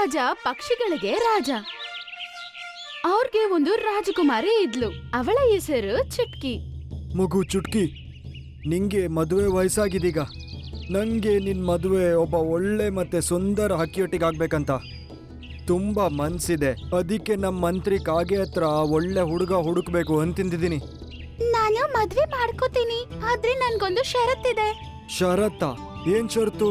ರಾಜ ಪಕ್ಷಿಗಳಿಗೆ ರಾಜ. ಅವ್ರಿಗೆ ಒಂದು ರಾಜಕುಮಾರಿ ಇದ್ಲು. ಅವಳ ಹೆಸರು ಚುಟ್ಕಿ. ಮಗು ಚುಟ್ಕಿ, ನಿಂಗೆ ಮದುವೆ ವಯಸ್ಸಾಗಿದೀಗ. ನಂಗೆ ನಿನ್ ಮದುವೆ ಒಬ್ಬ ಒಳ್ಳೆ ಮತ್ತೆ ಸುಂದರ ಹಕ್ಕಿಯೊಟ್ಟಿಗಾಗ್ಬೇಕಂತ ತುಂಬಾ ಮನ್ಸಿದೆ. ಅದಕ್ಕೆ ನಮ್ಮ ಮಂತ್ರಿ ಕಾಗೆ ಹತ್ರ ಒಳ್ಳೆ ಹುಡುಗ ಹುಡುಕ್ಬೇಕು ಅಂತಿದ್ದೀನಿ. ನಾನು ಮದ್ವೆ ಮಾಡ್ಕೋತೀನಿ, ಆದ್ರೆ ನನ್ಗೊಂದು ಷರತ್ತಿದೆ. ಷರತ್ತ? ಏನ್ ಷರತ್ತು?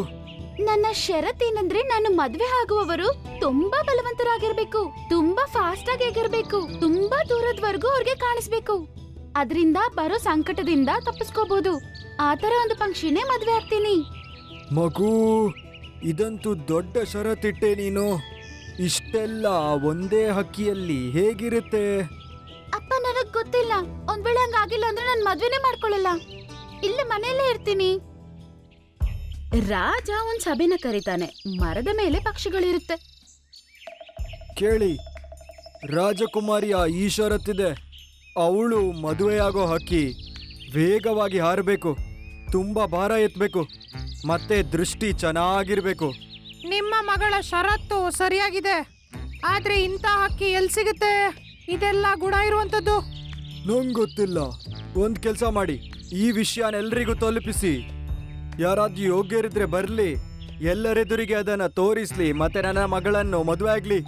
ನನ್ನ ಷರತ್ತೇನಂದ್ರೆ ನಾನು ಮದ್ವೆ ಆಗುವವರು ತುಂಬಾ ಬಲವಂತರಾಗಿರ್ಬೇಕು, ತುಂಬಾ ಫಾಸ್ಟ್ ಆಗಿರ್ಬೇಕು, ತುಂಬಾ ದೂರದವರೆಗೂ ಅವ್ರಿಗೆ ಕಾಣಿಸ್ಬೇಕು. ಅದರಿಂದ ಬರೋ ಸಂಕಟದಿಂದ ತಪ್ಪಿಸ್ಕೋಬಹುದು. ಆತರ ಒಂದು ಪಕ್ಷಿನೇ ಮದ್ವೆ ಆಗ್ತೀನಿ. ಮಗು, ಇದಂತೂ ದೊಡ್ಡ ಷರತ್ತಿಟ್ಟೆ ನೀನು. ಇಷ್ಟೆಲ್ಲ ಒಂದೇ ಹಕ್ಕಿಯಲ್ಲಿ ಹೇಗಿರುತ್ತೆ? ಅಪ್ಪ, ನನಗ್ ಗೊತ್ತಿಲ್ಲ. ಒಂದ್ ವೇಳೆ ಹಂಗಾಗಿಲ್ಲ ಅಂದ್ರೆ ನಾನು ಮದ್ವೆನೇ ಮಾಡ್ಕೊಳ್ಳಲ್ಲ, ಇಲ್ಲೇ ಮನೆಯಲ್ಲೇ ಇರ್ತೀನಿ. ರಾಜ ಒಂದ್ ಸಭೆನ ಕರೀತಾನೆ. ಮರದ ಮೇಲೆ ಪಕ್ಷಿಗಳಿರುತ್ತೆ. ಕೇಳಿ, ರಾಜಕುಮಾರಿಯ ಈ ಷರತ್ತಿದೆ. ಅವಳು ಮದುವೆಯಾಗೋ ಹಕ್ಕಿ ವೇಗವಾಗಿ ಹಾರಬೇಕು, ತುಂಬಾ ಭಾರ ಎತ್ತಬೇಕು, ಮತ್ತೆ ದೃಷ್ಟಿ ಚೆನ್ನಾಗಿರ್ಬೇಕು. ನಿಮ್ಮ ಮಗಳ ಷರತ್ತು ಸರಿಯಾಗಿದೆ, ಆದ್ರೆ ಇಂಥ ಹಕ್ಕಿ ಎಲ್ಲಿ ಸಿಗುತ್ತೆ? ಇದೆಲ್ಲ ಗುಣ ಇರುವಂತದ್ದು. ನಂಗೆ ಗೊತ್ತಿಲ್ಲ. ಒಂದ್ ಕೆಲಸ ಮಾಡಿ, ಈ ವಿಷಯನ ಎಲ್ರಿಗೂ ತಲುಪಿಸಿ. ಯಾರಾದ್ರೂ ಯೋಗ್ಯರಿದ್ರೆ ಬರ್ಲಿ, ಎಲ್ಲರೆದುರಿಗೆ ಅದನ್ನ ತೋರಿಸ್ಲಿ, ಮತ್ತೆ ನನ್ನ ಮಗಳನ್ನು ಮದುವೆ ಆಗ್ಲಿ.